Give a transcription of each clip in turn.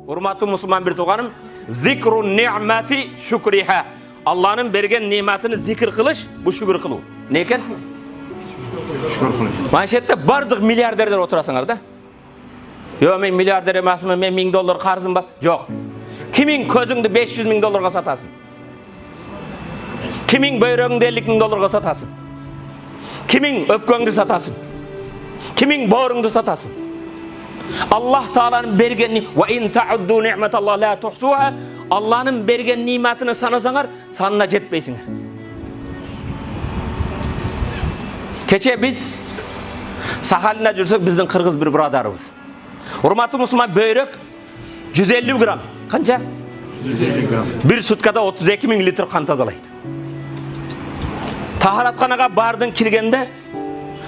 Урматтуу мусулман бир тууганым, зикру ни'мати шукриха. Алланын берген нематыны зикр кылыш, бу шүгүр кылуу. Не экен? Шүгүр кылыш. Маншетте бардык миллиардерлер отурасыңар да. Yo, men миллиардер эмасмын, мен $1000 карзым бар. Жок. Кимиң көзүңдү $500,000 сатасың? Кимиң бөйрөгүңдү $50,000 сатасың? Кимиң өпкөңдү сатасың? Кимиң бооруңду сатасың? Аллах Тааланын берген ва ин таудду ни'маталлахи ла тухсуха. Алланын берген ниматыны санасаңар, санына жетпейсиңер. Кече биз Сахалинде жүрсөк, биздин кыргыз бир брадарыбыз. Урматтуу мусулман, бөйрөк 150 грамм. Канча? 150 грамм. Bir суткада 32,000 литр кан тазалайт. Тахаратканага бардын киргенде,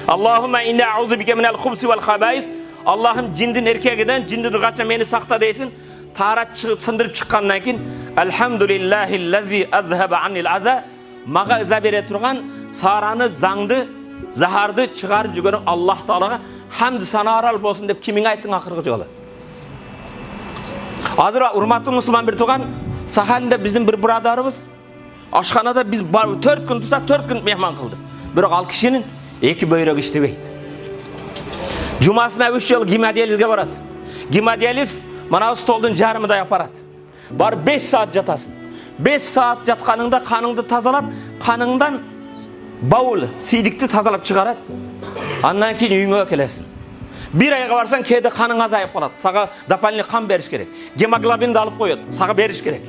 Аллахумма инна аузу бика минал хубси вал хабаис. Аллахым жиндин эркегиден, жиндин кача мени сакта дейсин. Тарат сындырып чыккандан кийин, Алхамдулиллахиллази азхаба аннил аза. Мага ыза бере турган сараны, заңды, захарды чыгарып жүргөн Аллах Таалага хамд санаарал болсун деп кимиң айттың акыркы жолу? Азыр урматтуу мусулман бир тууган, Сахалинде биздин бир брадарыбыз ашканада биз 4 күн турсак 4 күн мehман кылды. Бирок ал кишинин 2 бөйрөгү иштебейт. Жумасына 3 жолу гемодиализге барат. Гемодиализ мына столдун жарымыдай аппарат. Бар 5 саат жатасың. 5 саат жатканыңда каныңды тазалап, каныңдан баул, сийдикти тазалап чыгарат. Андан кийин үйүңө келесиң. Bir ayga barsan kede kanın azayıp kalat. Sağa dapalini kan beriş gerek. Gemoglobin de alıp koyuyor. Sağa beriş gerek.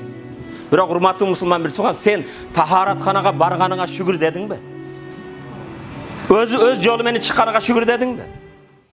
Biroq urmatlı musulman bir soğan, sen taharatxanaga barganıga şükür dedin mi? Öz yolu meni çıkarıga şükür dedin mi?